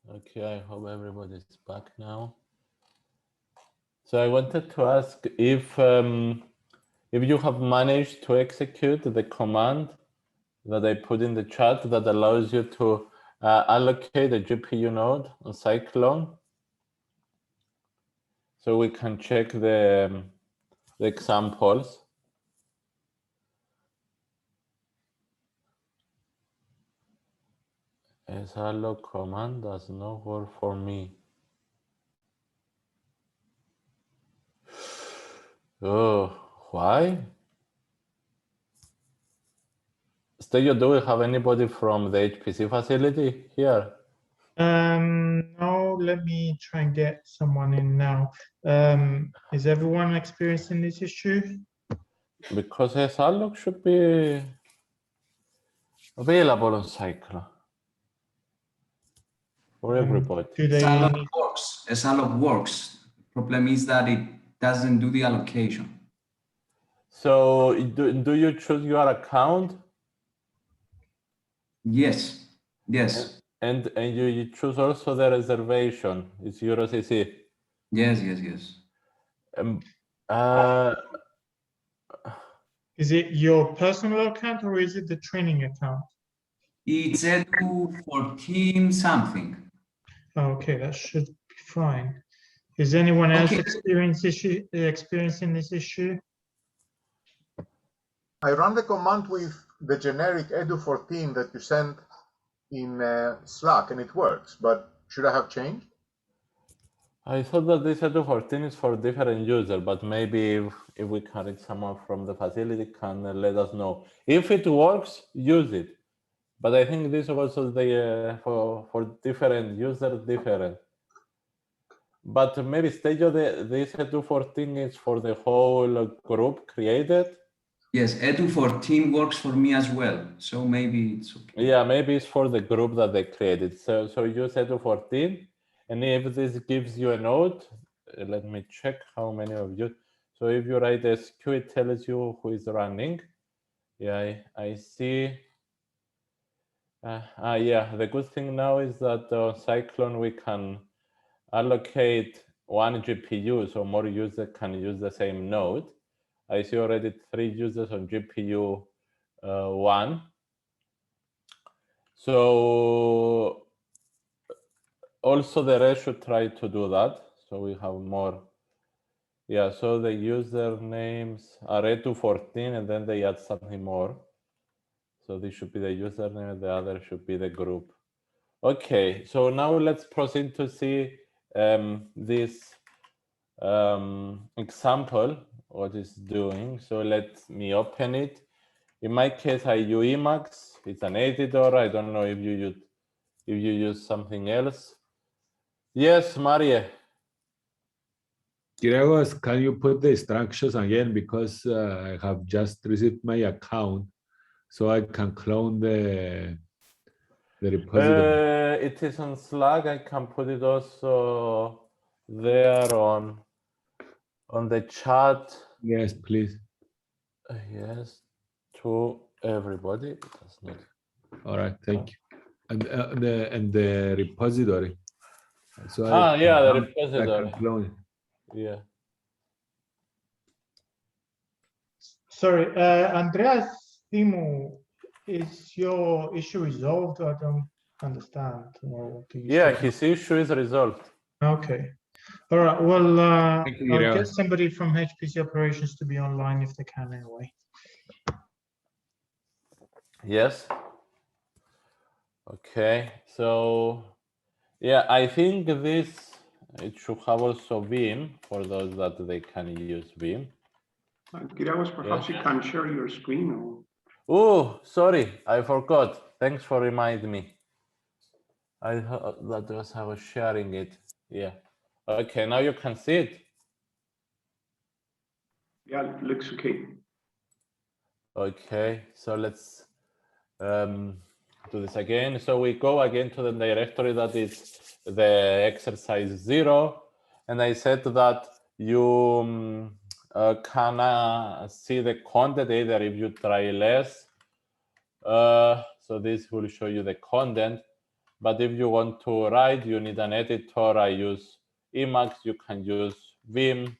Okay, I hope everybody's back now. So I wanted to ask if you have managed to execute the command that I put in the chat that allows you to allocate a GPU node on Cyclone. So we can check the examples. Salloc command does not work for me. Oh, why? Stelio, do we have anybody from the HPC facility here? No, let me try and get someone in now. Is everyone experiencing this issue? Because Salloc should be available on Cyclone for everybody. Do they? Salloc works. Salloc works. Problem is that it doesn't do the allocation. So do you choose your account? Yes. Yes. And you choose also the reservation. It's EuroCC. Yes. Yes. Yes. Is it your personal account or is it the training account? It's Edu14 something. Okay, that should be fine. Is anyone else experiencing this issue? I run the command with the generic edu14 that you sent in Slack, and it works, but should I have changed? I thought that this edu14 is for different users, but maybe if we can reach someone from the facility can let us know. If it works, use it. But I think this also the for different users different. But maybe Stelio, this edu14 is for the whole group created. Yes, Edu14 works for me as well, so maybe it's okay. Yeah, maybe it's for the group that they created. So use Edu14, and if this gives you a node, let me check how many of you. So if you write SQ, it tells you who is running. Yeah, I see. Yeah, the good thing now is that on Cyclone we can allocate one GPU, so more users can use the same node. I see already 3 users on GPU 1. So also the rest should try to do that. So we have more. Yeah, so the usernames are edu14 and then they add something more. So this should be the username and the other should be the group. Okay, so now let's proceed to see this example, what it's doing. So let me open it. In my case, I use Emacs. It's an editor. I don't know if you use something else. Yes, Maria. Kyriakos, can you put the instructions again, because I have just received my account, so I can clone the repository. It is on Slack. I can put it also there on the chat. Yes, please. Yes, to everybody. That's not. All right, thank you. And the repository. So yeah, the repository. I can clone it. Yeah. Sorry, Andreas Timo, is your issue resolved? I don't understand. Yeah, his issue is resolved. Okay. All right. Well, I'll you, get somebody from HPC operations to be online if they can anyway. Yes. Okay. So, yeah, I think it should have also Vim for those that they can use Vim. Kyriakos, perhaps you can share your screen. Or... Oh, sorry, I forgot. Thanks for reminding me. I thought that I was sharing it. Yeah. Okay, now you can see it. Yeah, it looks okay. Okay, so let's do this again. So we go again to the directory that is the exercise 0, and I said that you can see the content either if you try less. So this will show you the content. But if you want to write, you need an editor. I use Emacs. You can use Vim,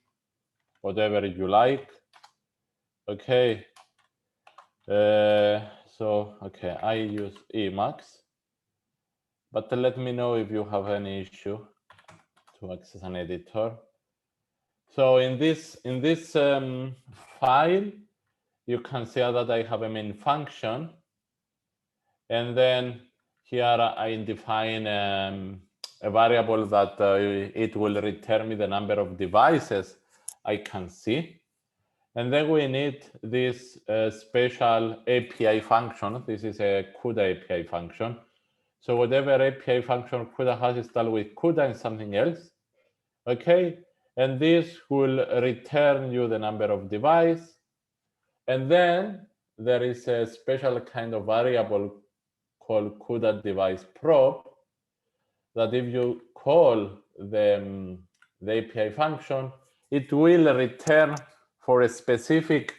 whatever you like. Okay. Okay, I use Emacs. But let me know if you have any issue to access an editor. So in this file, you can see that I have a main function, and then here I define a variable that it will return me the number of devices I can see. And then we need this special API function. This is a CUDA API function. So whatever API function CUDA has installed with CUDA and something else, okay? And this will return you the number of device. And then there is a special kind of variable called CUDA device probe that if you call the API function, it will return for a specific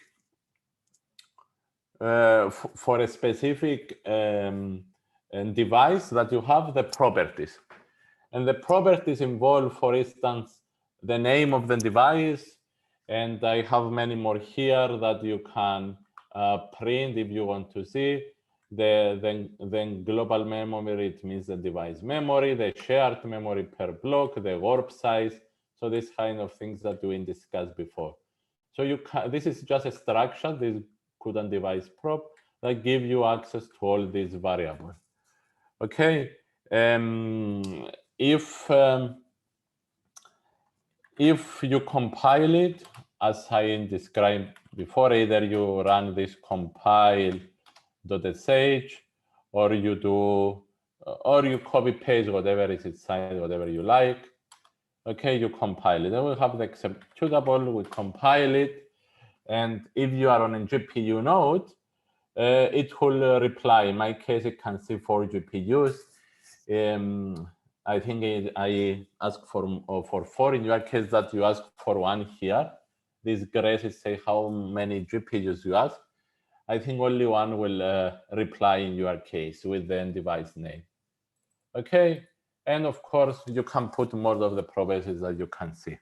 device that you have the properties. And the properties involve, for instance, the name of the device, and I have many more here that you can print if you want to see. The global memory, it means the device memory, the shared memory per block, the warp size. So these kind of things that we discussed before. So you can, this is just a structure, this CUDA device probe, that give you access to all these variables. Okay, if you compile it, as I described before, either you run this compile.sh, or you do, or you copy paste whatever is inside, whatever you like. Okay, you compile it. Then we have the executable, we compile it. And if you are on a GPU node, it will reply. In my case, it can see 4 GPUs. I think I ask for 4. In your case, that you ask for 1 here. This grace is say how many GPUs you ask. I think only 1 will reply in your case with the device name. Okay, and of course, you can put more of the properties that you can see.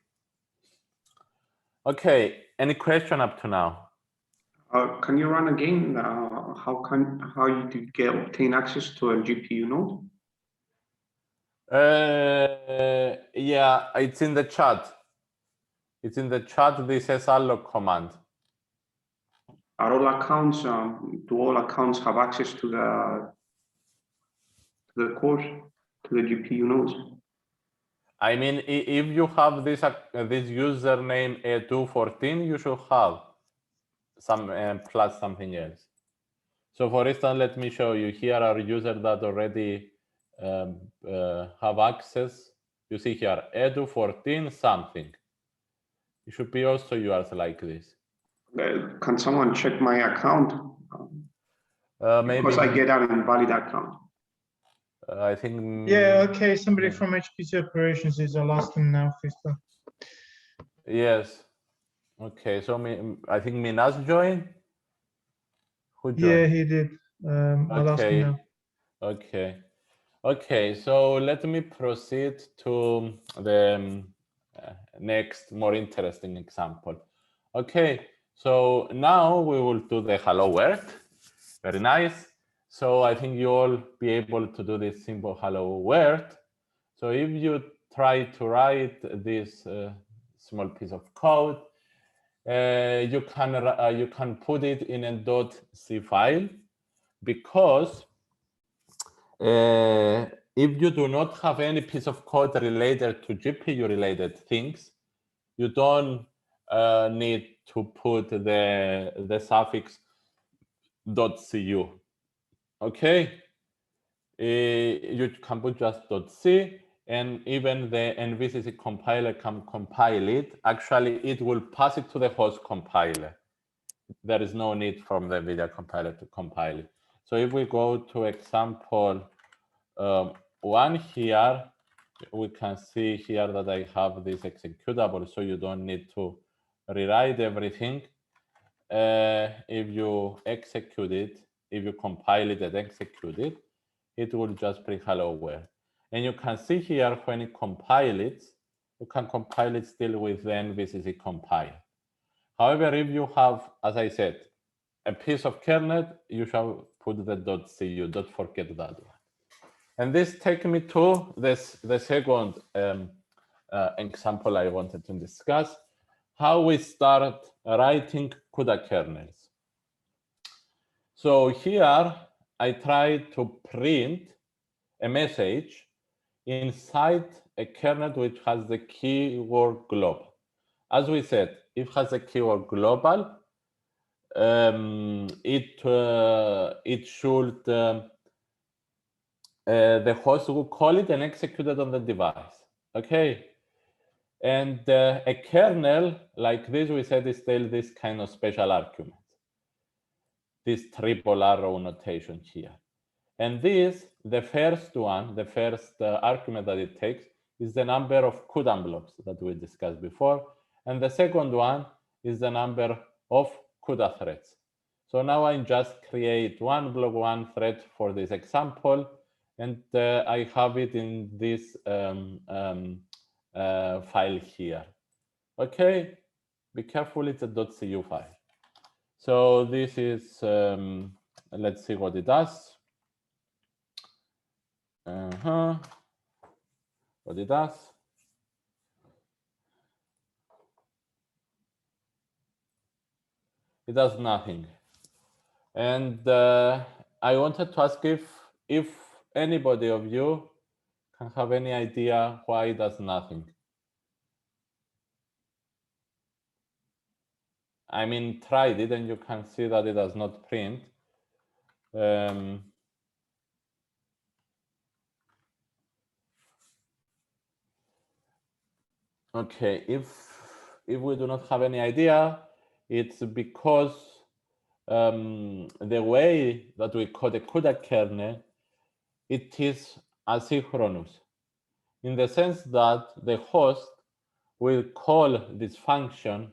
Okay, any question up to now? Can you run again? How you obtain access to a GPU node? Yeah, it's in the chat. It's in the chat. This says alloc command. Are all accounts? Do all accounts have access to the core, to the GPU nodes? I mean, if you have this username A214, you should have some plus something else. So for instance, let me show you. Here are users that already have access. You see here, Edu14 something. It should be also yours like this. Can someone check my account? Maybe because I get an invalid account. I think. Yeah, okay. Somebody from HPC operations is lost in now, Fisto. Yes. Okay, so I think Minas joined. Who joined? Yeah, he did. I'll ask him now. Okay. Okay, so let me proceed to the next more interesting example. Okay, so now we will do the hello world. Very nice. So I think you all be able to do this simple hello world. So if you try to write this small piece of code, you can put it in a .c file, because if you do not have any piece of code related to GPU related things, you don't need to put the suffix .cu. Okay, you can put just .c, and even the NVCC compiler can compile it. Actually, it will pass it to the host compiler. There is no need from the NVIDIA compiler to compile it. So if we go to example 1 here, we can see here that I have this executable, so you don't need to rewrite everything. If you execute it, if you compile it and execute it, it will just print hello world. And you can see here when it compiles, you can compile it still with the NVCC compile. However, if you have, as I said, a piece of kernel, you shall put the .cu, don't forget that one. And this takes me to the second example I wanted to discuss, how we start writing CUDA kernels. So here, I try to print a message inside a kernel which has the keyword global. As we said, if it has a keyword global, it should, the host will call it and execute it on the device, okay? And a kernel like this, we said, is still this kind of special argument, this triple arrow notation here. And this, the first one, the first argument that it takes is the number of CUDA blocks that we discussed before. And the second one is the number of CUDA threads. So now I just create one block, one thread for this example. And I have it in this file here. Okay, be careful, it's a .cu file. So this is, let's see what it does. What it does. It does nothing. And I wanted to ask if anybody of you can have any idea why it does nothing. I mean, tried it and you can see that it does not print. Okay, if we do not have any idea, it's because the way that we code a CUDA kernel, it is asynchronous, in the sense that the host will call this function,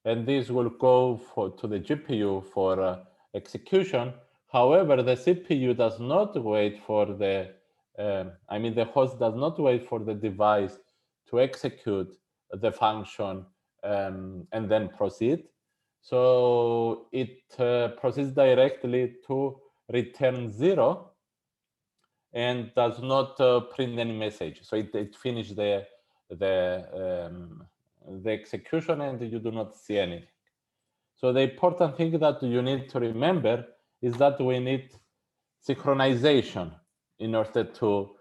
and this will go to the GPU for execution. However, the CPU does not wait for the, the host does not wait for the device to execute the function and then proceed. So it proceeds directly to return 0 and does not print any message. So it finished the execution and you do not see anything. So the important thing that you need to remember is that we need synchronization in order to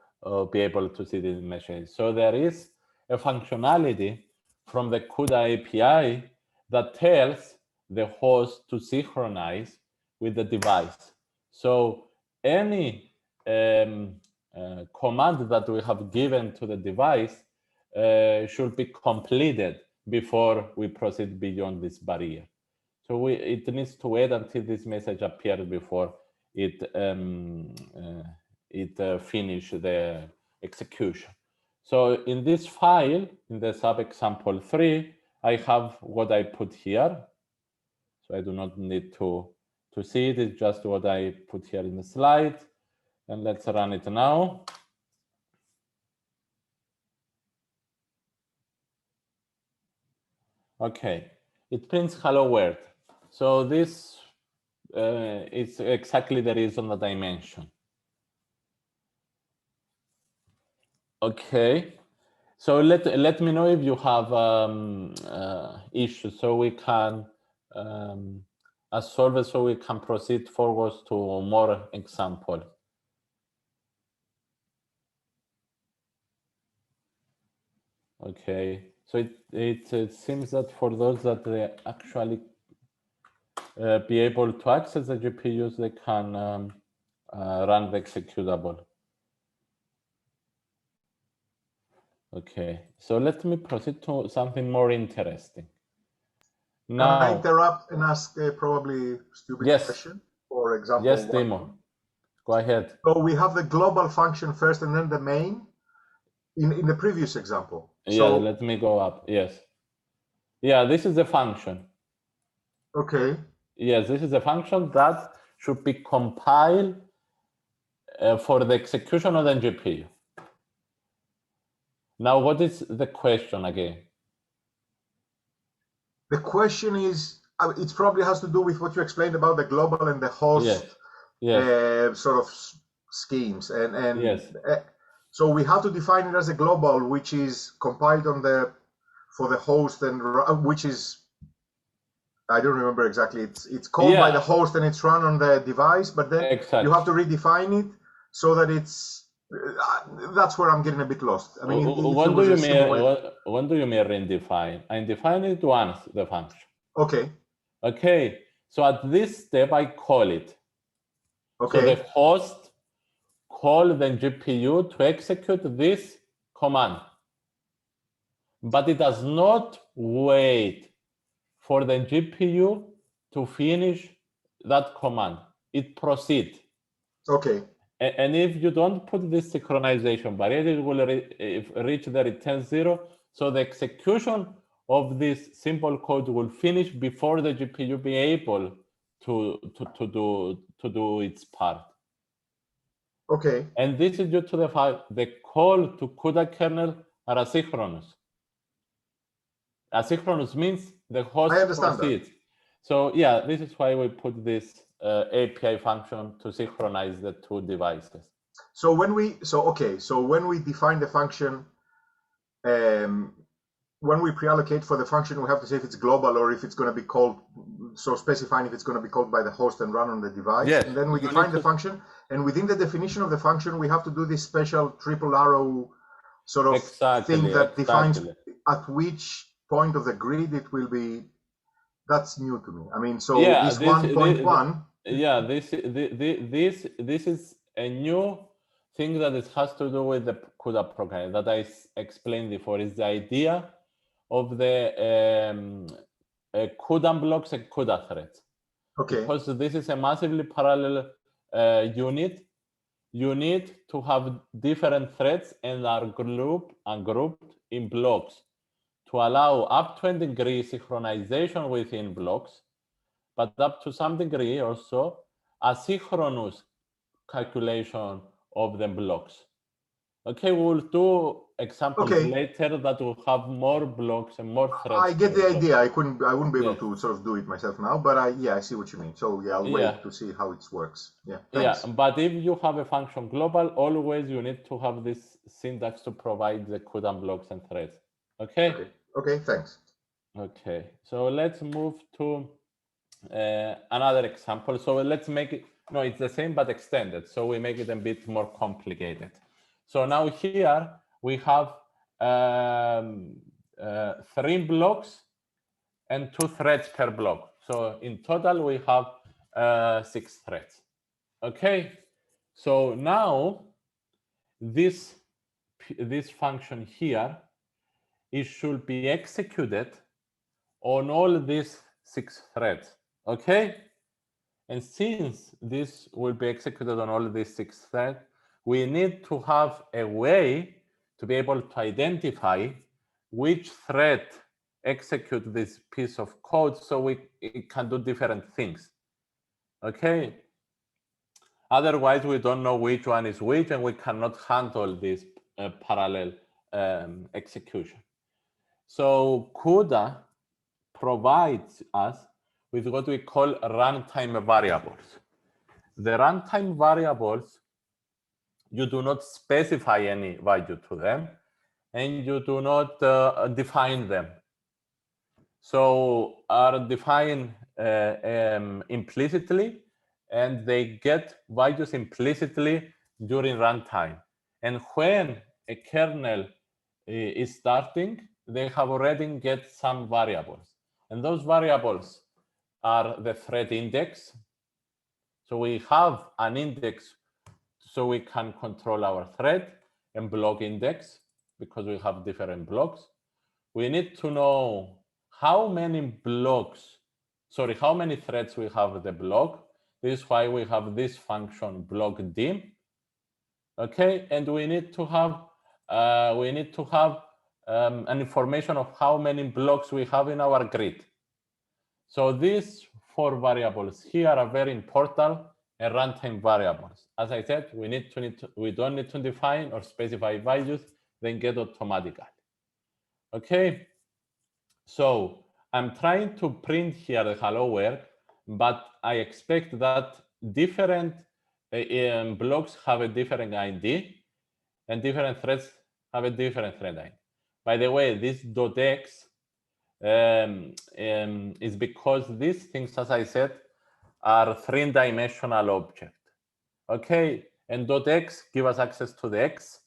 be able to see these messages. So there is a functionality from the CUDA API that tells the host to synchronize with the device. So any command that we have given to the device should be completed before we proceed beyond this barrier. So it needs to wait until this message appears before it finish the execution. So in this file, in the sub-example 3, I have what I put here. So I do not need to see it. It's just what I put here in the slide. And let's run it now. Okay, it prints hello world. So this is exactly the reason that I mentioned. Okay, so let me know if you have issues, so we can solve it, so we can proceed forwards to more example. Okay, so it seems that for those that they actually be able to access the GPUs, they can run the executable. Okay, so let me proceed to something more interesting. Now, can I interrupt and ask a probably stupid question? For example, yes, Timo, go ahead. So we have the global function first and then the main in the previous example. Yeah, so, let me go up. Yes. Yeah, this is the function. Okay. Yes, this is a function that should be compiled for the execution of the GPU. Now, what is the question again? The question is, it probably has to do with what you explained about the global and the host sort of schemes. And yes. So we have to define it as a global, which is compiled on for the host, and which is, I don't remember exactly. It's called by the host and it's run on the device, but then you have to redefine it so that it's. That's where I'm getting a bit lost. I mean, when do you mean redefine? I define it once, the function. Okay. Okay. So at this step, I call it. Okay. So the host call the GPU to execute this command, but it does not wait for the GPU to finish that command. It proceeds. Okay. And if you don't put this synchronization barrier, it will reach the return 0. So the execution of this simple code will finish before the GPU be able to do its part. Okay. And this is due to the fact the call to CUDA kernel are asynchronous. Asynchronous means the host proceeds. So yeah, this is why we put this API function to synchronize the two devices. So when we define the function, when we pre-allocate for the function, we have to say if it's global or if it's going to be called. So specifying if it's going to be called by the host and run on the device. Yes. And then we define the function, and within the definition of the function, we have to do this special triple arrow sort of thing that defines at which point of the grid it will be. That's new to me. I mean, so this 1.1. Yeah, this is a new thing that it has to do with the CUDA program that I explained before. Is the idea of the CUDA blocks and CUDA threads. Okay. Because this is a massively parallel unit. You need to have different threads and are grouped in blocks to allow up to a degree synchronization within blocks, but up to some degree also asynchronous calculation of the blocks. Okay, we'll do examples later that will have more blocks and more threads. I get the idea. I wouldn't be able to sort of do it myself now, but I see what you mean. So yeah, I'll wait to see how it works. Yeah. Thanks. Yeah, but if you have a function global, always you need to have this syntax to provide the CUDA blocks and threads. Okay. Okay, thanks. Okay, so let's move to another example. So let's make it, no, it's the same but extended. So we make it a bit more complicated. So now here we have 3 blocks and 2 threads per block. So in total we have 6 threads. Okay, so now this function here, it should be executed on all these 6 threads. Okay, and since this will be executed on all these 6 threads, we need to have a way to be able to identify which thread execute this piece of code so it can do different things. Okay, otherwise we don't know which one is which and we cannot handle this parallel execution. So CUDA provides us with what we call runtime variables. The runtime variables, you do not specify any value to them, and you do not define them. So are defined implicitly, and they get values implicitly during runtime. And when a kernel is starting, they have already get some variables. And those variables are the thread index. So we have an index so we can control our thread, and block index because we have different blocks. We need to know how many threads we have the block. This is why we have this function block dim. Okay, and we need to have an information of how many blocks we have in our grid. So these 4 variables here are very important and runtime variables. As I said, we don't need to define or specify values, then get automatically. Okay, so I'm trying to print here the hello world, but I expect that different blocks have a different ID and different threads have a different thread ID. By the way, this .x is because these things, as I said, are three-dimensional objects. Okay, and .x give us access to the x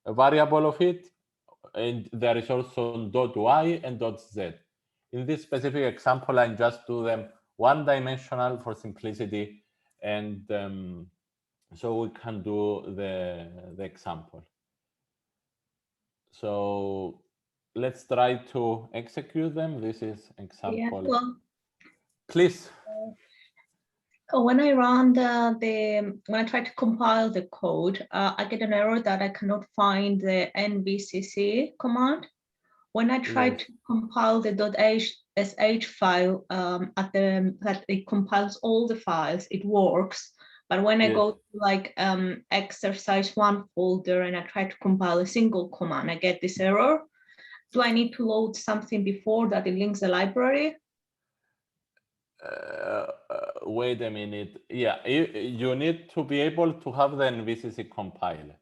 variable of it, and there is also .y and .z. In this specific example, I just do them one-dimensional for simplicity, and so we can do the example. So let's try to execute them. This is example. Yeah, well, please. When I run when I try to compile the code, I get an error that I cannot find the NVCC command. When I try to compile the .sh file that it compiles all the files, it works. But when I go to like exercise 1 folder and I try to compile a single command, I get this error. Do I need to load something before that it links the library? Wait a minute. Yeah, you need to be able to have the NVCC compiler.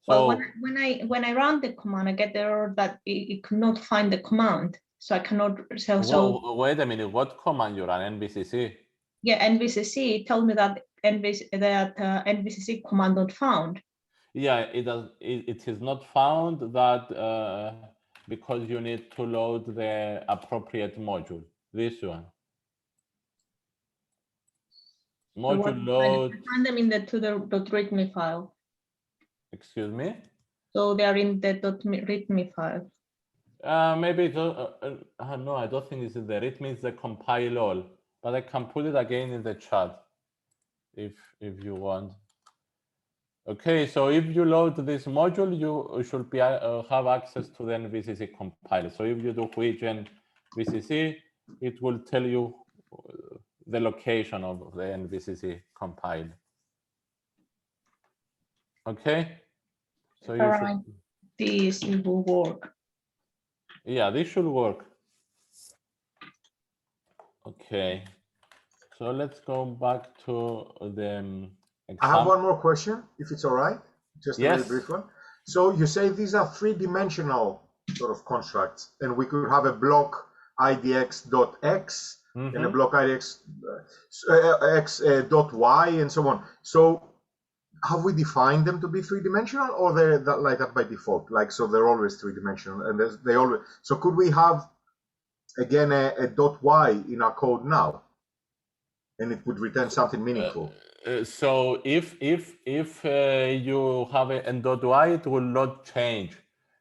So well, when I run the command, I get the error that it could not find the command. So I cannot. So wait a minute. What command you run? NVCC? Yeah, NVCC told me that NVCC command not found. Yeah, it does. It is not found that because you need to load the appropriate module. This one. Module load. I find them in the .readme file. Excuse me? So they are in the .readme file. Maybe no, I don't think it's in the readme. It's the compile all, but I can put it again in the chat if you want. Okay, so if you load this module, you should be have access to the NVCC compiler. So if you do which NVCC, it will tell you the location of the NVCC compiler. Okay, so you should. This will work. Yeah, this should work. Okay, so let's go back to the I have one more question, if it's all right, just a very brief one. So you say these are three-dimensional sort of constructs, and we could have a block idx.x and a block idx.y and so on. So have we defined them to be three-dimensional, or they're like that by default? Like, so they're always three-dimensional, and they always. So could we have again a .y in our code now, and it would return something meaningful? So if you have a .y, it will not change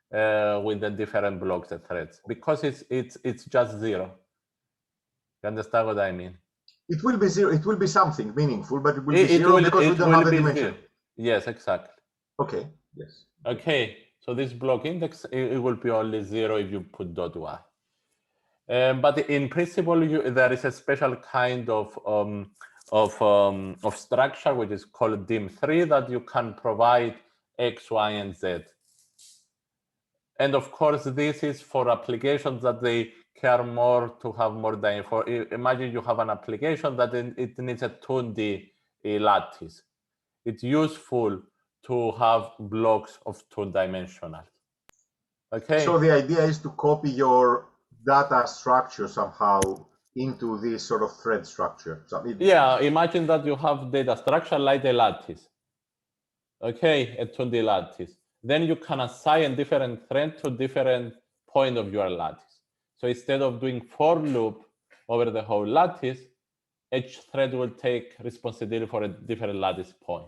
with the different blocks and threads because it's just 0. You understand what I mean? It will be 0. It will be something meaningful, but it will be 0 because we don't have the dimension. 0. Yes, exactly. Okay. Yes. Okay. So this block index it will be only 0 if you put .y. But in principle, there is a special kind of structure which is called dim3 that you can provide X, Y, and Z. And of course, this is for applications that they care more to have more dynamic. Imagine you have an application that it needs a 2D lattice. It's useful to have blocks of 2-dimensional. Okay. So the idea is to copy your data structure somehow into this sort of thread structure. So yeah, imagine that you have data structure like a lattice. Okay, a 2D lattice. Then you can assign different thread to different point of your lattice. So instead of doing for loop over the whole lattice, each thread will take responsibility for a different lattice point.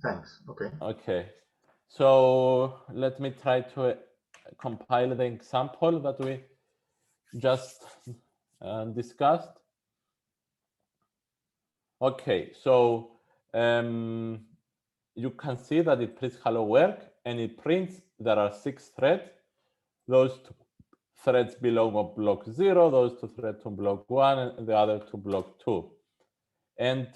Thanks. Okay. Okay. So let me try to compile the example that we just discussed. Okay, so you can see that it prints hello world, and it prints there are 6 threads. Those 2 threads belong to block 0, those 2 threads to block 1, and the other to block 2. And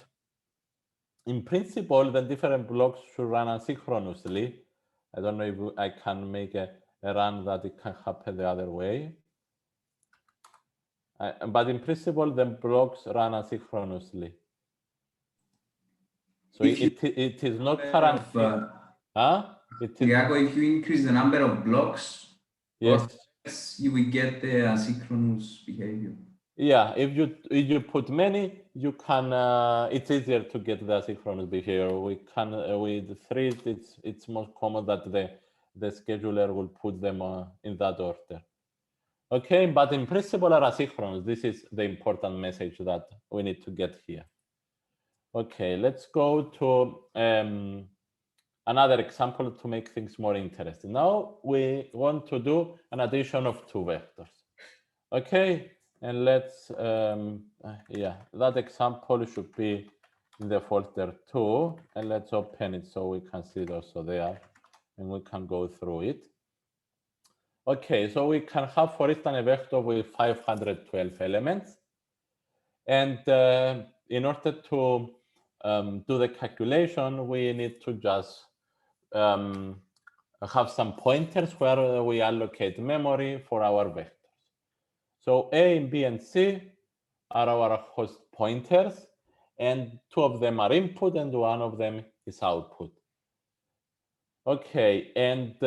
in principle, the different blocks should run asynchronously. I don't know if I can make a run that it can happen the other way. But in principle, the blocks run asynchronously. So it is not guaranteed. Iago, if you increase the number of blocks, yes, you will get the asynchronous behavior. Yeah, if you put many, you can. It's easier to get the asynchronous behavior. We can with threes. It's more common that the scheduler will put them in that order. Okay, but in principle are asynchronous. This is the important message that we need to get here. Okay, let's go to another example to make things more interesting. Now we want to do an addition of two vectors. Okay, and let's, yeah, that example should be in the folder 2, and let's open it so we can see it also there, and we can go through it. Okay, so we can have, for instance, a vector with 512 elements. And in order to do the calculation, we need to just have some pointers where we allocate memory for our vectors. So A, B, and C are our host pointers, and 2 of them are input and 1 of them is output. Okay, and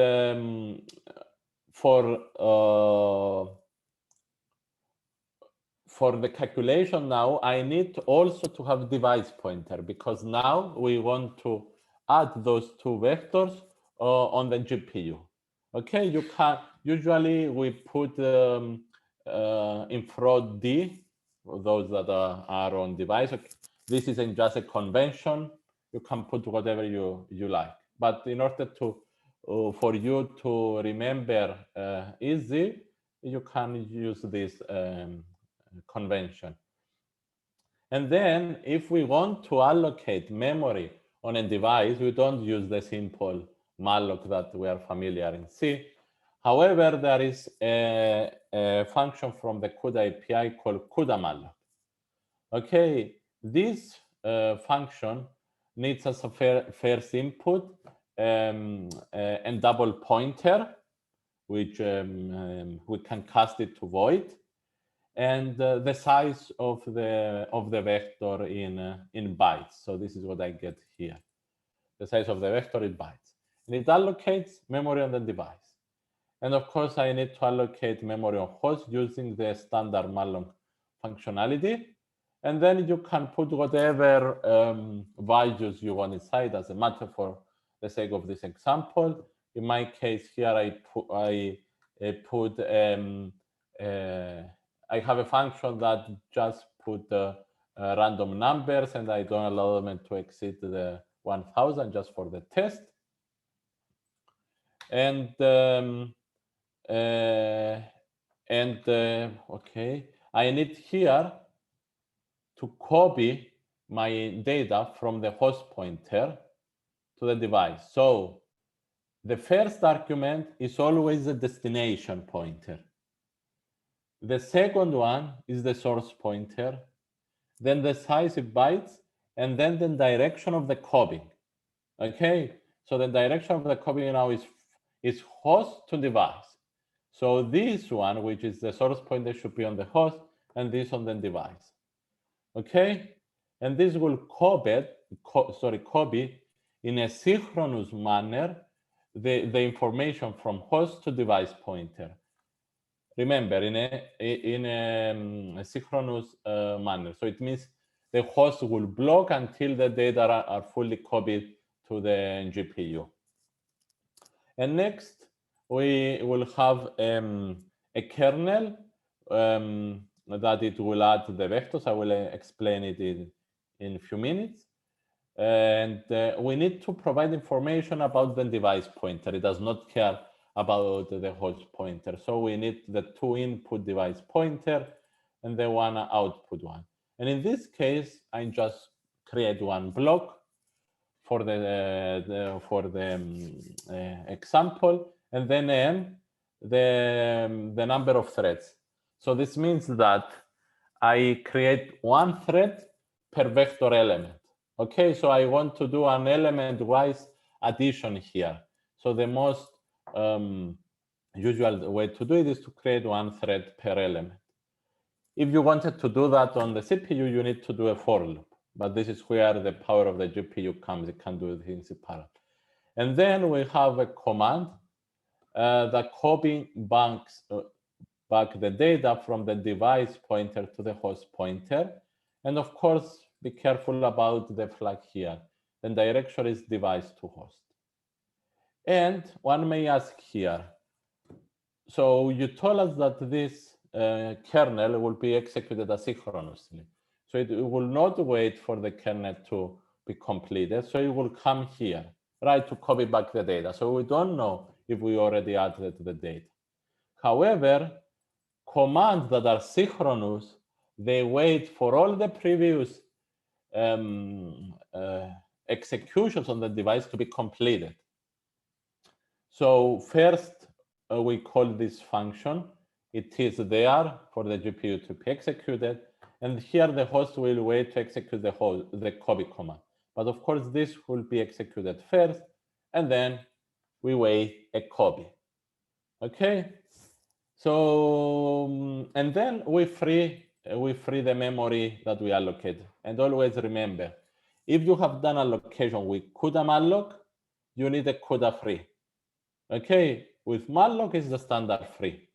for the calculation now, I need also to have device pointer, because now we want to add those 2 vectors on the GPU. Okay, you can usually we put in front D, those that are on device. Okay. This isn't just a convention. You can put whatever you like. But in order to for you to remember easy, you can use this convention. And then if we want to allocate memory on a device, we don't use the simple malloc that we are familiar in C. However, there is a function from the CUDA API called CUDA malloc. Okay, this function needs as a first input and double pointer, which we can cast it to void, and the size of the vector in bytes. So this is what I get here. The size of the vector in bytes, and it allocates memory on the device. And of course, I need to allocate memory on host using the standard malloc functionality. And then you can put whatever values you want inside. As a matter for the sake of this example, in my case here, I have a function that just put random numbers, and I don't allow them to exceed the 1000 just for the test. And okay, I need here to copy my data from the host pointer to the device. So the first argument is always the destination pointer. The second one is the source pointer, then the size in bytes, and then the direction of the copying. Okay, so the direction of the copying now is host to device. So this one, which is the source pointer, should be on the host, and this on the device. Okay, and this will copy in a synchronous manner the information from host to device pointer. Remember, in a synchronous manner. So it means the host will block until the data are fully copied to the GPU. And next, we will have a kernel that it will add the vectors. I will explain it in a few minutes. And we need to provide information about the device pointer. It does not care about the host pointer. So we need the 2 input device pointer and the 1 output one. And in this case, I just create 1 block for the example, and then the number of threads. So this means that I create 1 thread per vector element. Okay, so I want to do an element-wise addition here. So the most usual way to do it is to create one thread per element. If you wanted to do that on the CPU, you need to do a for loop. But this is where the power of the GPU comes. It can do things in parallel. And then we have a command that copy back the data from the device pointer to the host pointer. And of course, be careful about the flag here. The direction is device to host. And one may ask here, so you told us that this kernel will be executed asynchronously. So it will not wait for the kernel to be completed. So it will come here, right, to copy back the data. So we don't know if we already added the data. However, commands that are synchronous, they wait for all the previous executions on the device to be completed. So first, we call this function. It is there for the GPU to be executed. And here the host will wait to execute the copy command. But of course, this will be executed first, and then we wait a copy. Okay. So, and then we free the memory that we allocate. And always remember, if you have done allocation with CUDA malloc, you need a CUDA free. Okay, with malloc is the standard free.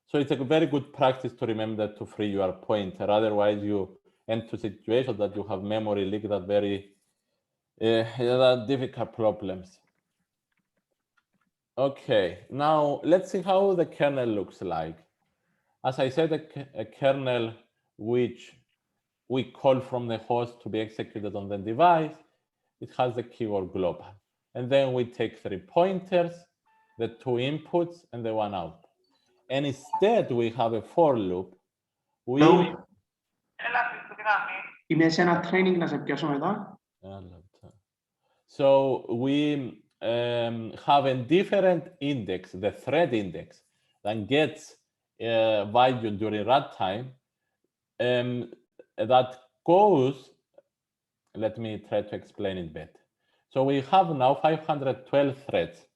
So it's a very good practice to remember to free your pointer. Otherwise, you end to situations that you have memory leak that very difficult problems. Okay, now let's see how the kernel looks like. As I said, a kernel which we call from the host to be executed on the device, it has the keyword global. And then we take 3 pointers, the 2 inputs, and the 1 output. And instead, we have a for loop. So we have a different index, the thread index, that gets value during runtime that goes, let me try to explain it better. So we have now 512 threads,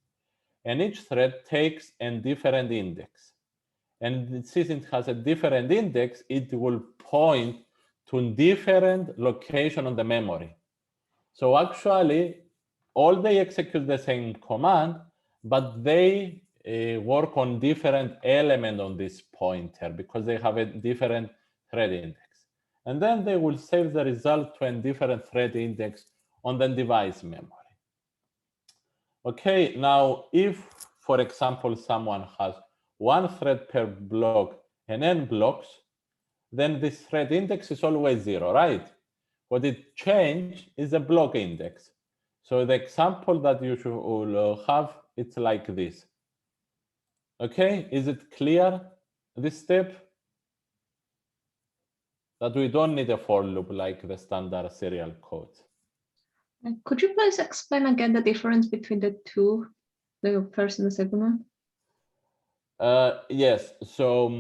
and each thread takes a different index. And since it has a different index, it will point to a different location on the memory. So actually, all they execute the same command, but they work on different element on this pointer because they have a different thread index. And then they will save the result to a different thread index on the device memory. Okay, now if, for example, someone has 1 thread per block and n blocks, then this thread index is always 0, right? What it changed is the block index. So the example that you should have, it's like this. Okay, is it clear, this step? That we don't need a for loop like the standard serial code. Could you please explain again the difference between the two, the first and the second one? Yes, so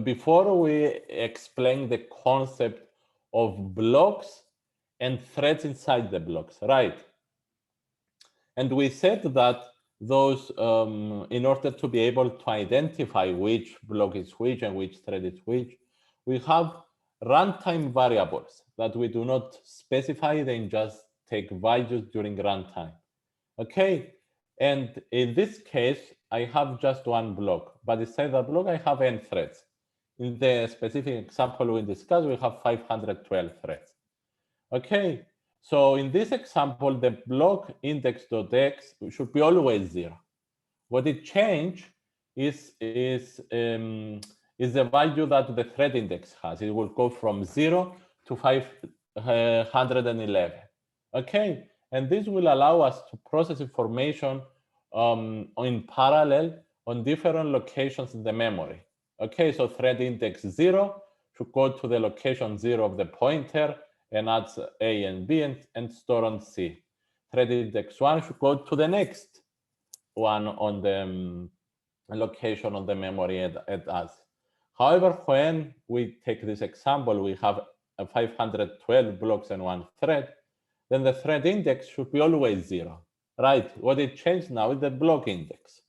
before we explain the concept of blocks and threads inside the blocks, right? And we said that those, in order to be able to identify which block is which and which thread is which, we have runtime variables that we do not specify, they just take values during runtime. Okay, and in this case, I have just 1 block, but inside the block, I have n threads. In the specific example we discussed, we have 512 threads. Okay, so in this example, the block index.x should be always 0. What it changed is the value that the thread index has. It will go from 0 to 511. Okay, and this will allow us to process information in parallel on different locations in the memory. Okay, so thread index 0 should go to the location 0 of the pointer and adds A and B and store on C. Thread index 1 should go to the next one on the location on the memory and adds. However, when we take this example, we have 512 blocks and one thread, then the thread index should be always 0, right? What it changed now is the block index.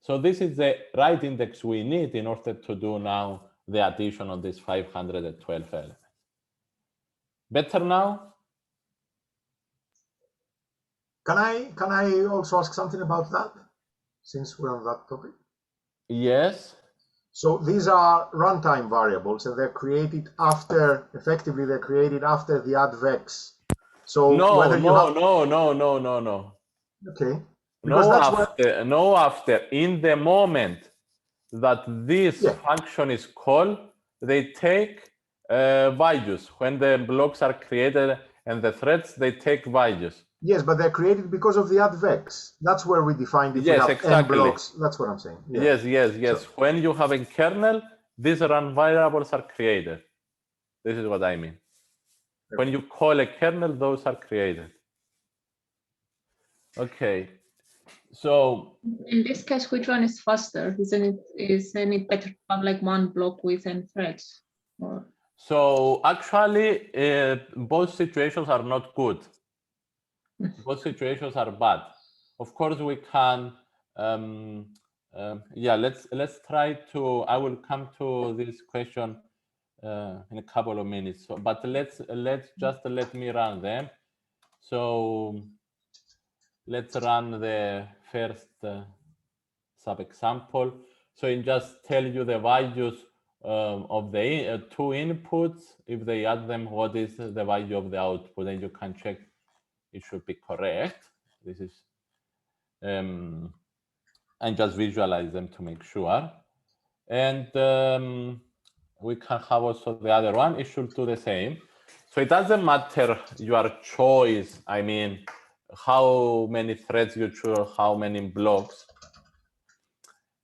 So this is the right index we need in order to do now the addition of these 512 elements. Better now? Can I also ask something about that, since we're on that topic? Yes. So these are runtime variables, and they're created after, effectively, they're created after the add vex. So no. Okay. No after. In the moment that this function is called, they take values. When the blocks are created and the threads, they take values. Yes, but they're created because of the add vex. That's where we defined it. Yes, we have exactly. n blocks. That's what I'm saying. Yeah. Yes. So, when you have a kernel, these run variables are created. This is what I mean. Okay. When you call a kernel, those are created. Okay. So in this case, which one is faster? Isn't it better to have like one block with n threads? Or... So actually, both situations are not good. Both situations are bad. Of course, we can. Let's try to. I will come to this question in a couple of minutes. So, but let me run them. So let's run the first sub-example. So it just tell you the values of the two inputs. If they add them, what is the value of the output? And you can check it should be correct. This is, and just visualize them to make sure. And we can have also the other one. It should do the same. So it doesn't matter your choice. I mean, how many threads you choose, how many blocks.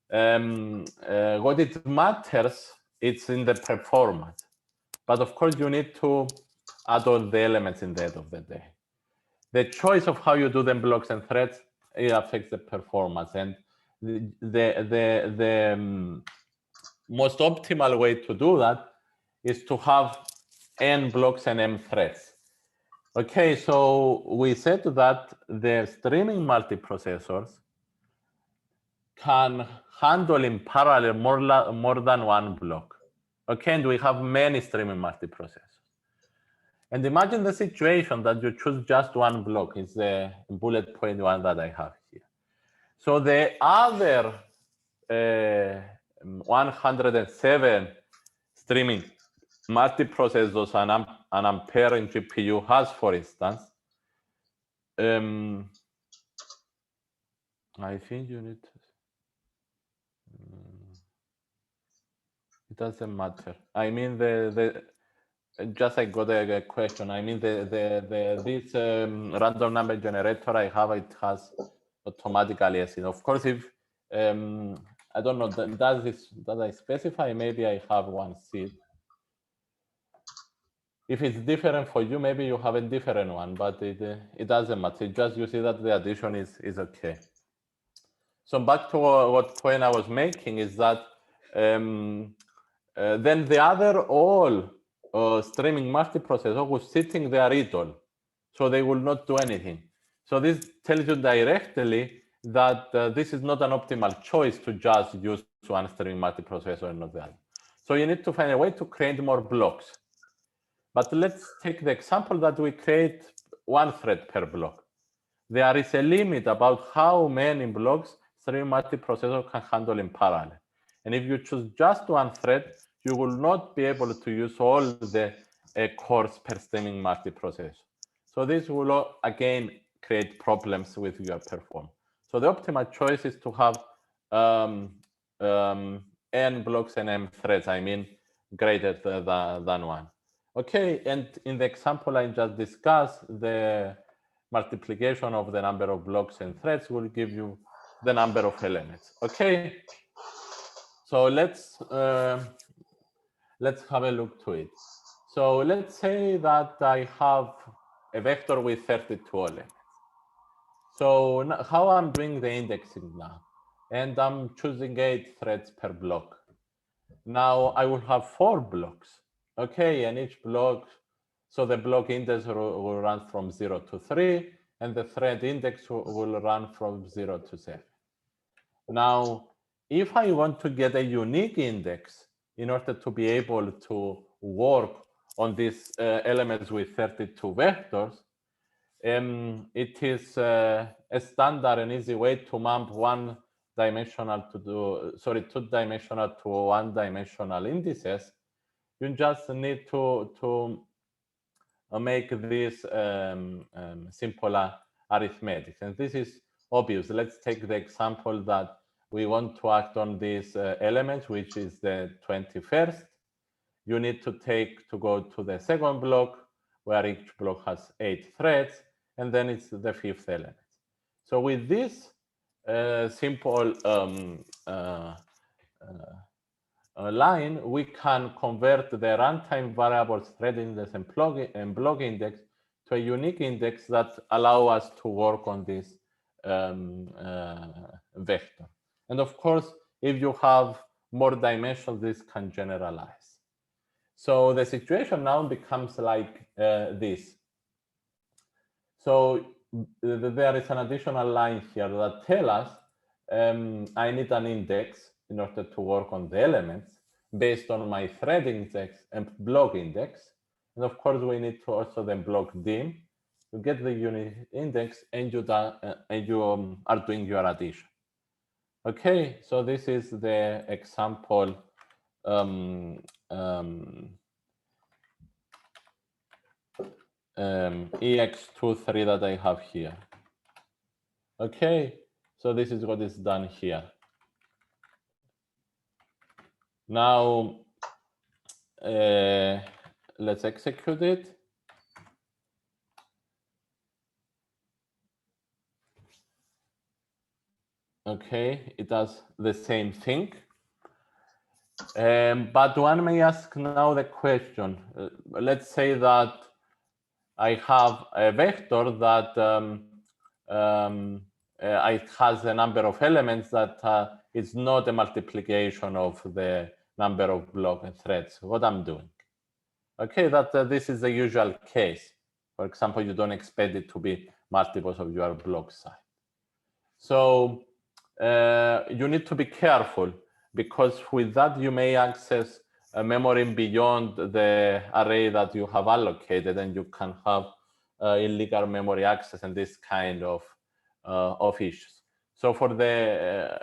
What it matters, it's in the performance. But of course, you need to add all the elements in the end of the day. The choice of how you do them blocks and threads, it affects the performance. And the most optimal way to do that is to have n blocks and m threads. Okay, so we said that the streaming multiprocessors can handle in parallel more than one block. Okay, and we have many streaming multiprocessors. And imagine the situation that you choose just one block. It's the bullet point one that I have here. So the other 107 streaming multiprocessors an Ampere in GPU has, for instance, I think you need to, it doesn't matter. I mean, just I got a question. I mean, this random number generator I have, it has automatically a seed. Of course, if I don't know, does I specify? Maybe I have one seed. If it's different for you, maybe you have a different one, but it doesn't matter. It just you see that the addition is okay. So back to what point I was making is that then the other all streaming multiprocessor was sitting there idle, so they will not do anything. So this tells you directly that this is not an optimal choice to just use one streaming multiprocessor and not the other. So you need to find a way to create more blocks. But let's take the example that we create one thread per block. There is a limit about how many blocks streaming multiprocessor can handle in parallel. And if you choose just one thread, you will not be able to use all the cores per streaming multiprocessor. So this will again create problems with your performance. So the optimal choice is to have n blocks and m threads, I mean, greater than one. Okay, and in the example I just discussed, the multiplication of the number of blocks and threads will give you the number of elements. Okay, so let's have a look to it. So let's say that I have a vector with 32 elements. So how I'm doing the indexing now, and I'm choosing 8 threads per block. Now I will have 4 blocks. Okay, and each block, so the block index will run from 0 to 3, and the thread index will run from 0 to 7. Now, if I want to get a unique index in order to be able to work on these elements with 32 vectors, it is a standard and easy way to map two-dimensional to one-dimensional indices. You just need to make this simple arithmetic, and this is obvious. Let's take the example that we want to act on this element, which is the 21st. You need to go to the second block, where each block has 8 threads, and then it's the 5th element. So with this simple line, we can convert the runtime variables thread index and block index to a unique index that allow us to work on this vector. And of course, if you have more dimensions, this can generalize. So the situation now becomes like this. So there is an additional line here that tells us I need an index in order to work on the elements based on my thread index and block index. And of course, we need to also then block dim to get the unique index, and you are doing your addition. Okay, so this is the example EX23 that I have here. Okay, so this is what is done here. Now, let's execute it. Okay, it does the same thing. But one may ask now the question, let's say that I have a vector that it has a number of elements that is not a multiplication of the number of block and threads. What I'm doing? Okay, this is the usual case. For example, you don't expect it to be multiples of your block size. So you need to be careful, because with that you may access a memory beyond the array that you have allocated, and you can have illegal memory access and this kind of issues. So for the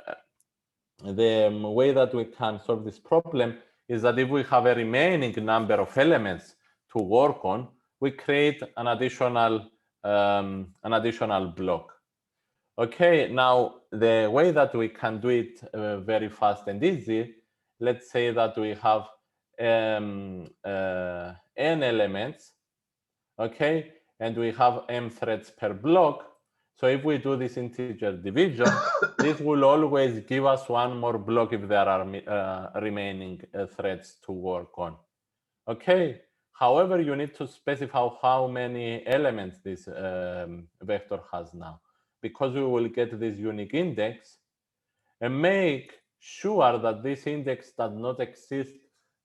way that we can solve this problem is that if we have a remaining number of elements to work on, we create an additional block. Okay, now the way that we can do it very fast and easy, let's say that we have n elements, okay, and we have m threads per block. So if we do this integer division, this will always give us one more block if there are remaining threads to work on. Okay, however, you need to specify how many elements this vector has now, because we will get this unique index, and make sure that this index does not exceed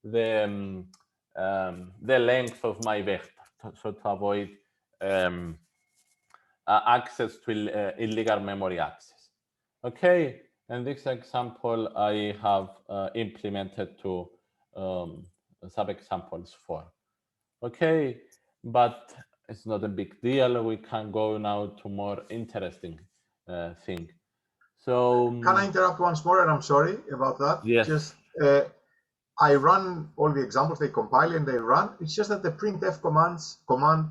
the length of my vector, so to avoid access to illegal memory access. Okay, and this example I have implemented to sub-examples for. Okay, but it's not a big deal. We can go now to more interesting thing. So can I interrupt once more? And I'm sorry about that. Yes. Just I run all the examples, they compile and they run. It's just that the printf command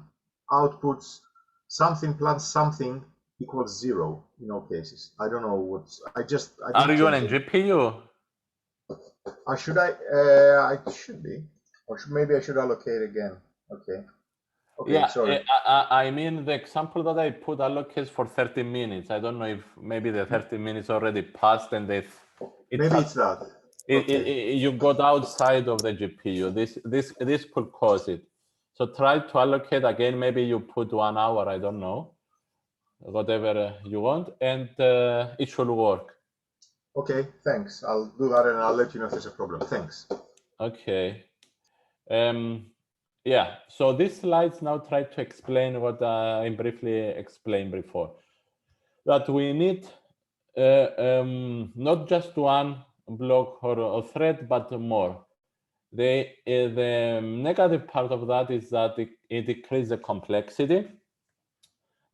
outputs something plus something equals 0 in all cases. I don't know what's. Are you on a GPU? Should I should be, or maybe I should allocate again. Okay. Okay, yeah, sorry. I mean, the example that I put allocates for 30 minutes. I don't know if maybe the 30 minutes already passed and maybe it's that. You got outside of the GPU. This could cause it. So try to allocate again. Maybe you put 1 hour. I don't know, whatever you want, and it should work. Okay, thanks. I'll do that and I'll let you know if there's a problem. Thanks. Okay. Yeah, so these slides now try to explain what I briefly explained before, that we need not just one block or thread, but more. The negative part of that is that it decreases the complexity,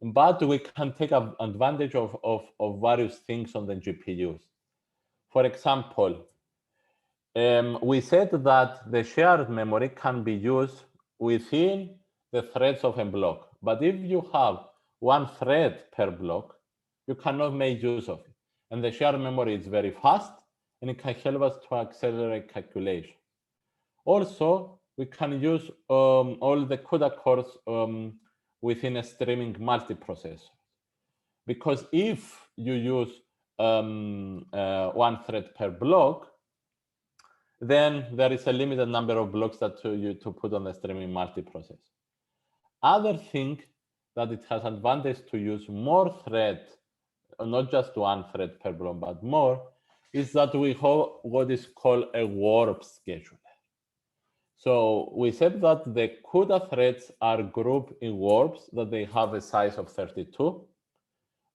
but we can take advantage of various things on the GPUs. For example, we said that the shared memory can be used within the threads of a block. But if you have one thread per block, you cannot make use of it. And the shared memory is very fast, and it can help us to accelerate calculation. Also, we can use all the CUDA cores within a streaming multiprocessor. Because if you use one thread per block, then there is a limited number of blocks that you put on the streaming multiprocessor. Other thing that it has advantage to use more threads, not just one thread per block, but more, is that we have what is called a warp scheduler. So we said that the CUDA threads are grouped in warps, that they have a size of 32.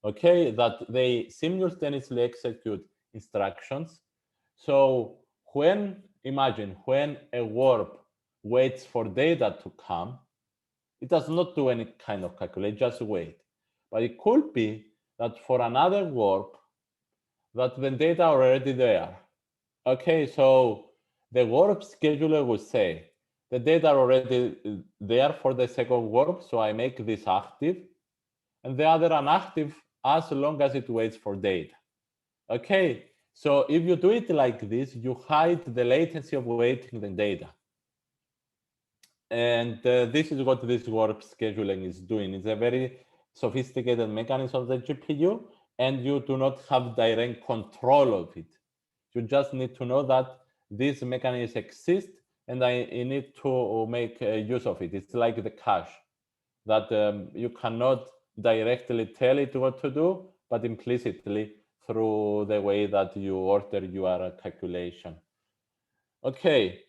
Okay, that they simultaneously execute instructions. So imagine when a warp waits for data to come, it does not do any kind of calculation, just wait. But it could be that for another warp, that the data are already there. Okay, so the warp scheduler will say, the data are already there for the second warp, so I make this active, and the other inactive as long as it waits for data. Okay, so if you do it like this, you hide the latency of waiting the data. And this is what this warp scheduling is doing. It's a very sophisticated mechanism of the GPU, and you do not have direct control of it. You just need to know that this mechanism exists, and I need to make use of it. It's like the cache, that you cannot directly tell it what to do, but implicitly through the way that you order your calculation. Okay,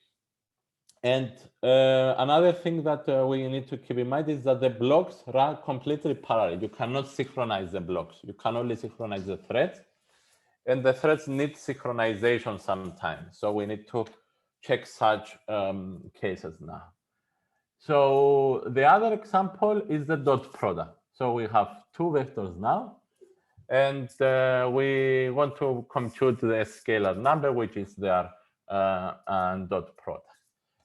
and another thing that we need to keep in mind is that the blocks run completely parallel. You cannot synchronize the blocks. You can only synchronize the threads, and the threads need synchronization sometimes. So we need to check such cases now. So the other example is the dot product. So we have two vectors now, and we want to compute the scalar number, which is their dot product.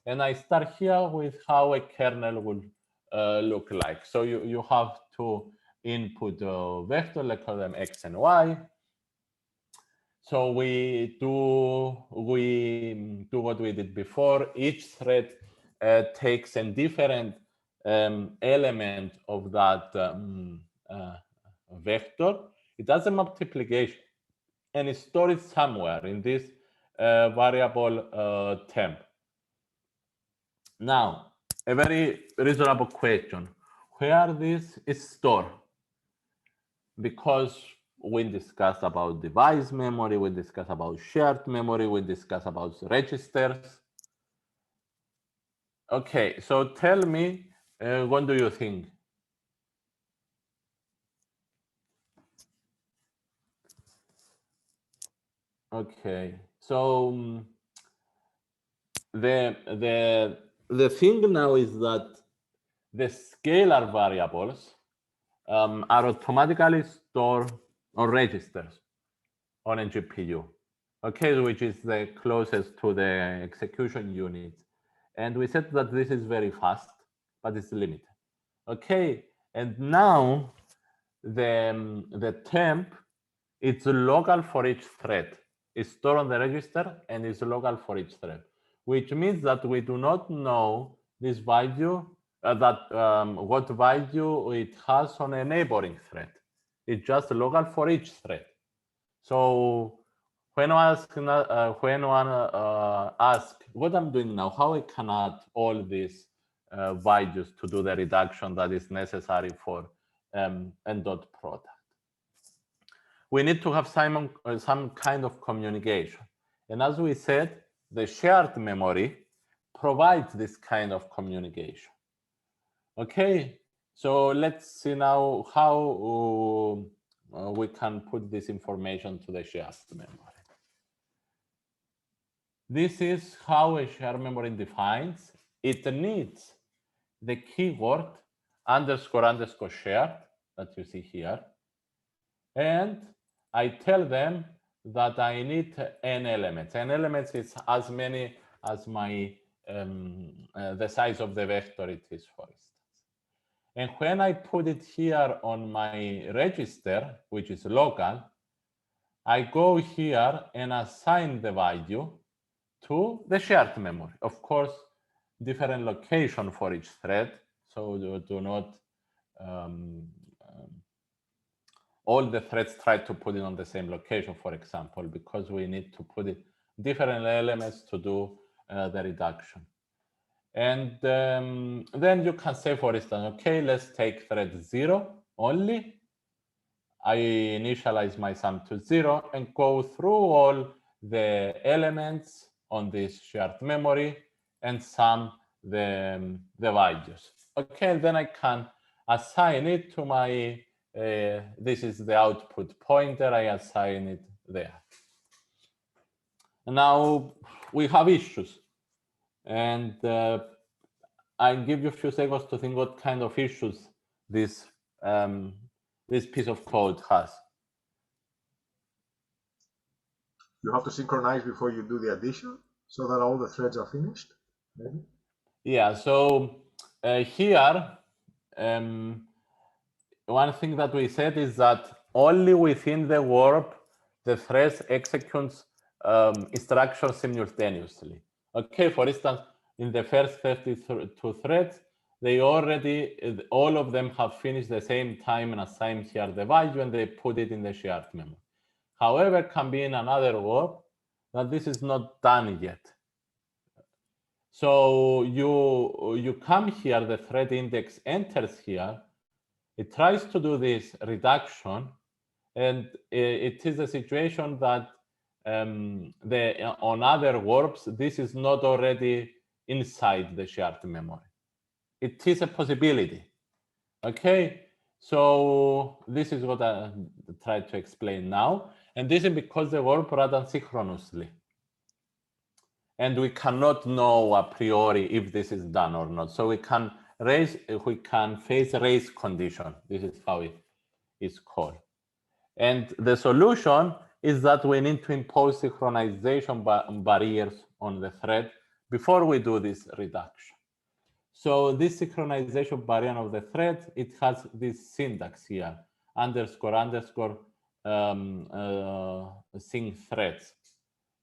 And I start here with how a kernel would look like. So you have two input vectors, let's call them x and y. So we do what we did before. Each thread takes a different element of that vector. It does a multiplication, and it stores it somewhere in this variable temp. Now, a very reasonable question: where this is stored? Because we discussed about device memory, we discussed about shared memory, we discussed about registers. Okay, so tell me, what do you think? Okay, so the thing now is that the scalar variables are automatically stored on registers on a GPU, okay, which is the closest to the execution unit. And we said that this is very fast, but it's limited. Okay, and now the temp, it's local for each thread. It's stored on the register and it's local for each thread, which means that we do not know this value, what value it has on a neighboring thread. It's just local for each thread. So when one asks what I'm doing now, how I can add all these values to do the reduction that is necessary for dot product, we need to have some kind of communication. And as we said, the shared memory provides this kind of communication. Okay, so let's see now how we can put this information to the shared memory. This is how a shared memory defines. It needs the keyword __shared that you see here. And I tell them that I need n elements. N elements is as many as my the size of the vector it is, for instance. And when I put it here on my register, which is local, I go here and assign the value to the shared memory. Of course, different location for each thread, so you do not all the threads try to put it on the same location, for example, because we need to put it different elements to do the reduction. And then you can say, for instance, okay, let's take thread 0 only. I initialize my sum to 0 and go through all the elements on this shared memory and sum the values. Okay, and then I can assign it to my, this is the output pointer, I assign it there. Now we have issues. And I'll give you a few seconds to think what kind of issues this this piece of code has. You have to synchronize before you do the addition so that all the threads are finished, maybe? Yeah, so here, one thing that we said is that only within the warp, the threads executes instructions simultaneously. Okay, for instance, in the first 32 threads, they already, all of them have finished the same time and assigned here the value, and they put it in the shared memory. However, can be in another warp that this is not done yet. So you come here, the thread index enters here, it tries to do this reduction, and it is a situation that on other warps, this is not already inside the shared memory. It is a possibility. Okay, so this is what I tried to explain now. And this is because the warp runs asynchronously. And we cannot know a priori if this is done or not. So we can face raise condition. This is how it is called. And the solution is that we need to impose synchronization barriers on the thread before we do this reduction. So this synchronization barrier of the thread, it has this syntax here, __ sync threads.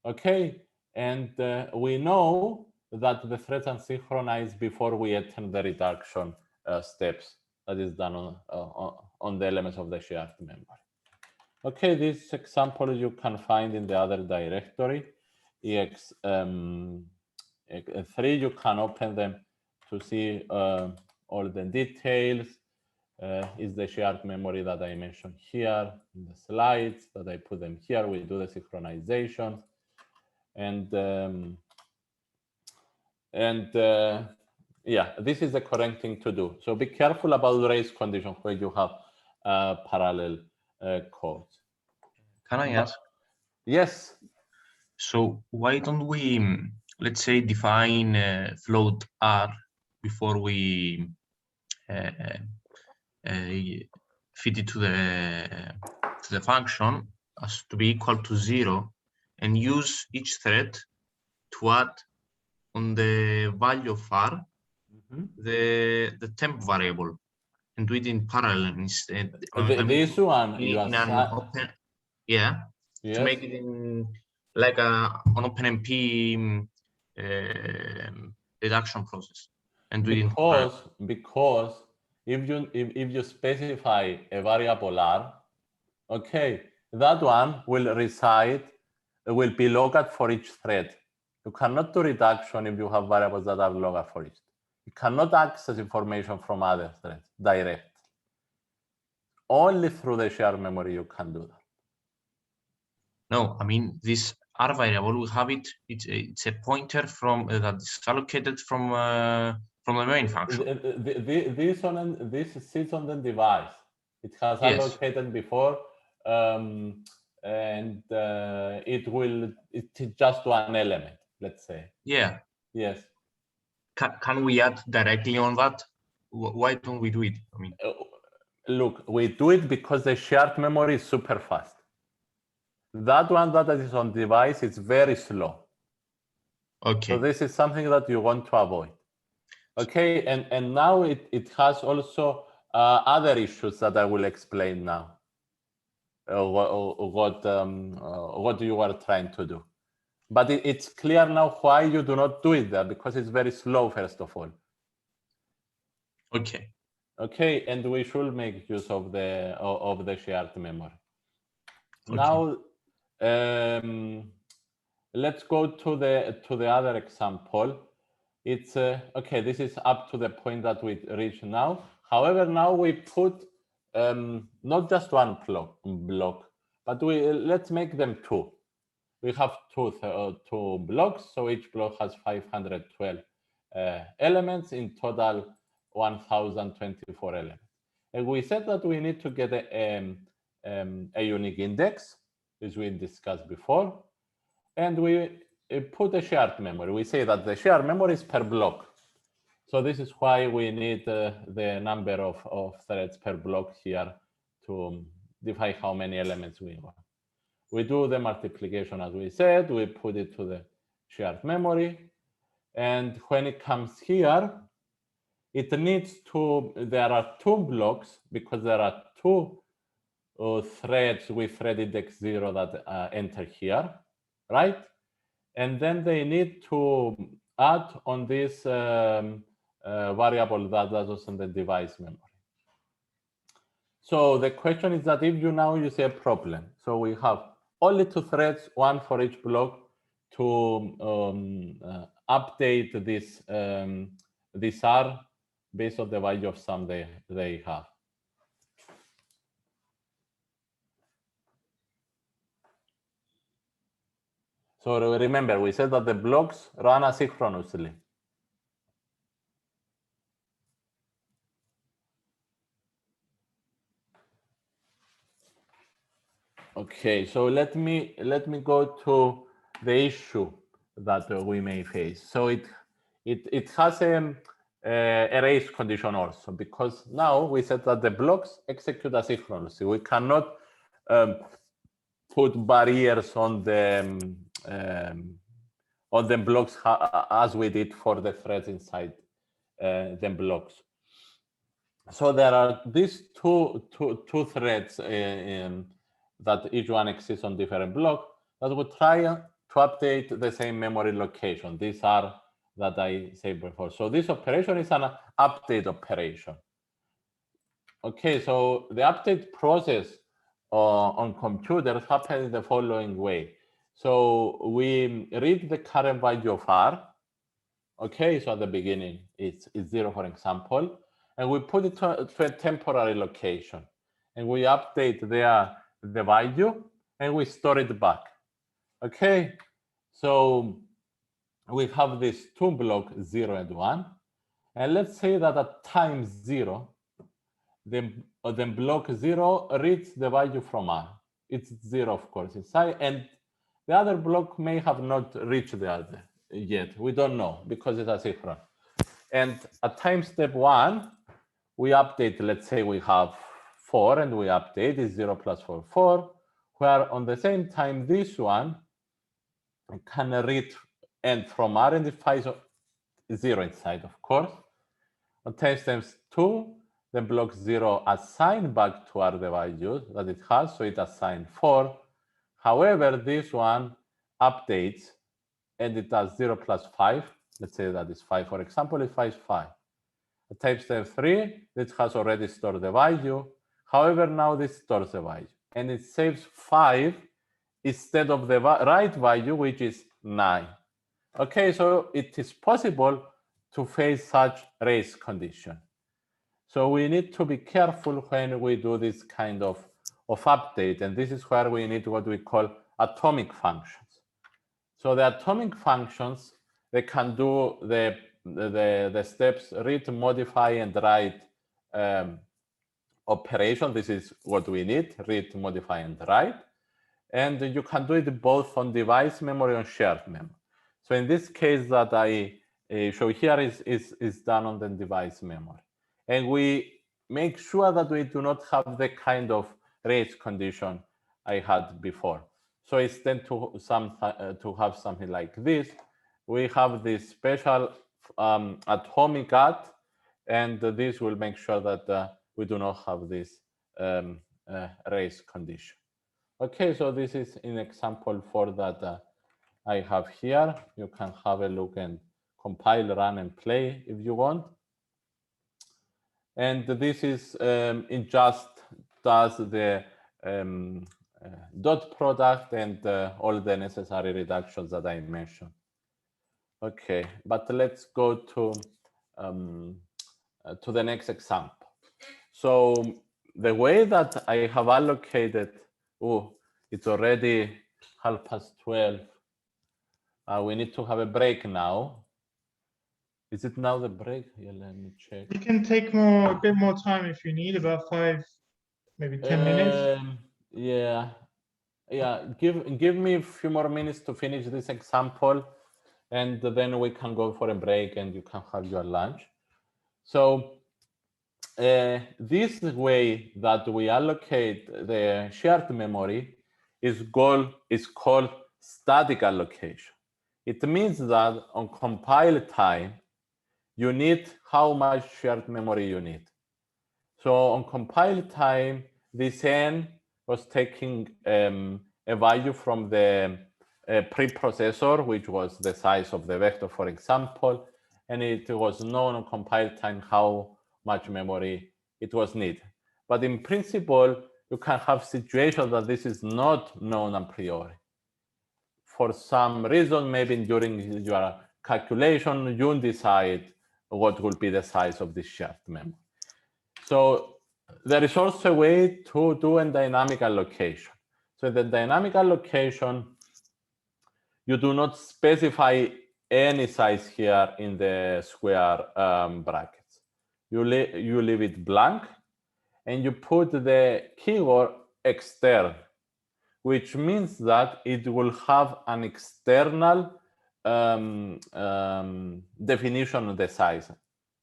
Okay, and we know that the threads are synchronized before we attend the reduction steps that is done on the elements of the shared memory. Okay, this example you can find in the other directory, ex3. You can open them to see all the details. Is the shared memory that I mentioned here in the slides that I put them here. We do the synchronization, and yeah, this is the correct thing to do. So be careful about race condition where you have parallel codes. Can I ask? Yes. So why don't we, let's say, define float r before we feed it to the function as to be equal to 0, and use each thread to add on the value of r the temp variable, and do it in parallel instead. This one you in an open, yeah, yes. To make it in like an OpenMP reduction process, and do it in parallel. Because if you specify a variable r, okay, that one will be logged for each thread. You cannot do reduction if you have variables that are logged for each. You cannot access information from other threads direct. Only through the shared memory you can do that. No, I mean this R variable, we have it. It's a pointer from that is allocated from the main function. This sits on the device. It has Yes. allocated before, and it's just one element, let's say. Yeah. Yes. Can we add directly on that? Why don't we do it? I mean, look, we do it because the shared memory is super fast. That one that is on device is very slow. okay. So this is something that you want to avoid. Okay, and now it has also other issues that I will explain now. What you are trying to do. But it's clear now why you do not do it there, because it's very slow, first of all. Okay. Okay, and we should make use of the shared memory. Okay. Now, let's go to the other example. It's okay. This is up to the point that we reach now. However, now we put not just one block, but let's make them two. We have two blocks, so each block has 512 elements, in total 1024 elements. And we said that we need to get a unique index, as we discussed before, and we put a shared memory. We say that the shared memory is per block. So this is why we need the number of threads per block here to define how many elements we want. We do the multiplication as we said, we put it to the shared memory. And when it comes here, it needs to, there are two blocks because there are two threads with thread index 0 that enter here, right? And then they need to add on this variable that was in the device memory. So the question is that if you now use a problem, so we have only two threads, one for each block, to update this R based on the value of sum they have. So remember, we said that the blocks run asynchronously. Okay, so let me go to the issue that we may face. So it has a race condition also, because now we said that the blocks execute asynchronously. We cannot put barriers on the blocks as we did for the threads inside the blocks. So there are these two threads that each one exists on different blocks that would try to update the same memory location. These are that I said before. So this operation is an update operation. Okay, so the update process on computers happens the following way. So we read the current value of R. Okay, so at the beginning it's 0, for example, and we put it to a temporary location, and we update the value, and we store it back. Okay, so we have these two blocks, 0 and 1, and let's say that at time 0, the block 0 reads the value from R. It's 0, of course, inside, and the other block may have not reached the other yet. We don't know because it's asynchronous. And at time step 1, we update, let's say we have 4, and we update is 0 plus 4, 4, where on the same time this one can read and from R, and it finds 0 inside, of course. On time steps 2, the block 0 assign back to R the value that it has, so it assigns 4. However, this one updates and it does 0 plus 5. Let's say that is 5, for example, it finds 5. At time step 3, it has already stored the value. However, now this stores the value and it saves 5 instead of the right value, which is 9. Okay, so it is possible to face such race condition. So we need to be careful when we do this kind of update, and this is where we need what we call atomic functions. So the atomic functions, they can do the steps read, modify, and write operation. This is what we need, read, modify, and write. And you can do it both on device memory and shared memory. So in this case that I show here is done on the device memory. And we make sure that we do not have the kind of race condition I had before. So instead to have something like this, we have this special atomic at, and this will make sure that we do not have this race condition. Okay, so this is an example for that I have here. You can have a look and compile, run, and play if you want. And this is it just does the dot product and all the necessary reductions that I mentioned. Okay, but let's go to the next example. So the way that I have allocated, oh, it's already 12:30. We need to have a break now. Is it now the break? Yeah, let me check. You can take a bit more time if you need, about 5, maybe 10 minutes. Yeah. Give me a few more minutes to finish this example, and then we can go for a break and you can have your lunch. So this way that we allocate the shared memory is called static allocation. It means that on compile time, you need how much shared memory you need. So on compile time, this n was taking a value from the preprocessor, which was the size of the vector, for example, and it was known on compile time how much memory it was needed. But in principle, you can have situations that this is not known a priori. For some reason, maybe during your calculation, you decide what will be the size of this shared memory. So there is also a way to do a dynamic allocation. So the dynamic allocation, you do not specify any size here in the square brackets. You leave it blank, and you put the keyword external, which means that it will have an external definition of the size.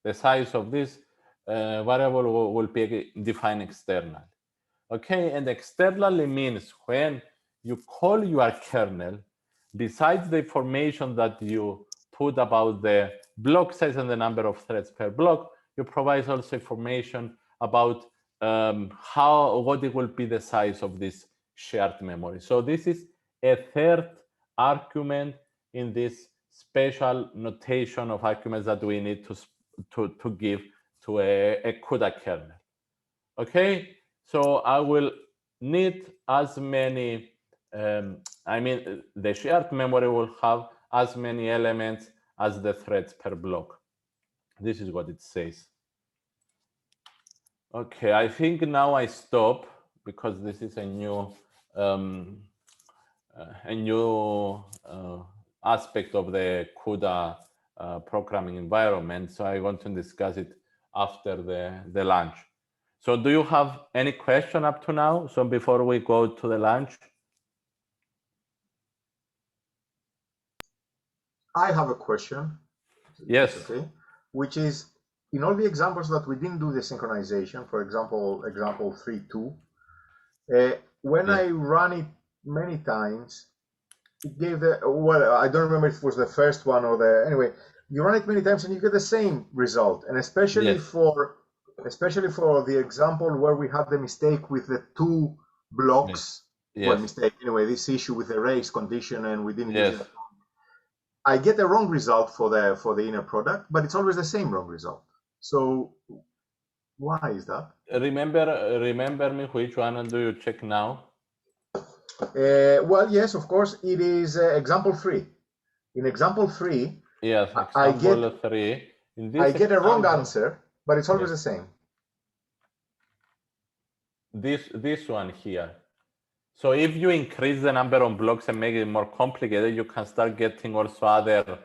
The size of this variable will be defined externally. Okay, and externally means when you call your kernel, besides the information that you put about the block size and the number of threads per block, you provide also information about what it will be the size of this shared memory. So this is a third argument in this special notation of arguments that we need to give to a CUDA kernel. Okay, so I will need as many, the shared memory will have as many elements as the threads per block. This is what it says. Okay, I think now I stop because this is a new aspect of the CUDA programming environment. So I want to discuss it after the lunch. So do you have any question up to now? So before we go to the lunch? I have a question. Yes. Okay. Which is, in all the examples that we didn't do the synchronization, for example, example 3.2, when I run it many times, it gave well, I don't remember if it was the first one or anyway, you run it many times and you get the same result. And especially for the example where we had the mistake with the 2 blocks, well, mistake, anyway, this issue with the race condition, and we didn't use it. I get a wrong result for the inner product, but it's always the same wrong result. So why is that? Remember me which one do you check now? Well, yes, of course, it is example 3. In example 3, yes, I get a wrong answer, but it's always the same. This one here. So if you increase the number of blocks and make it more complicated, you can start getting also other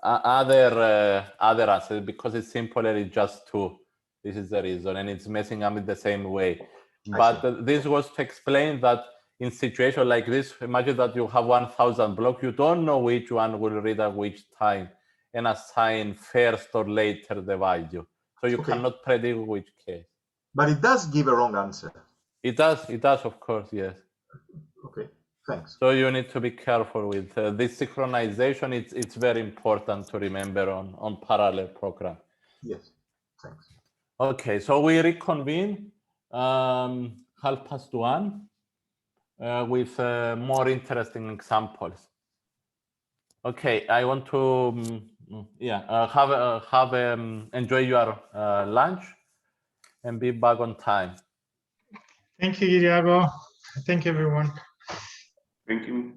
other assets, because it's simpler, it's just two. This is the reason, and it's messing up in the same way. But this was to explain that in situation like this, imagine that you have 1,000 blocks, you don't know which one will read at which time, and assign first or later the value. So you cannot predict which case. But it does give a wrong answer. It does, of course, yes. Okay, thanks. So you need to be careful with this synchronization. It's very important to remember on parallel program. Yes, thanks. Okay, so we reconvene 1:30 with more interesting examples. Okay, I want to enjoy your lunch and be back on time. Thank you, Diego. Thank you, everyone. Thank you.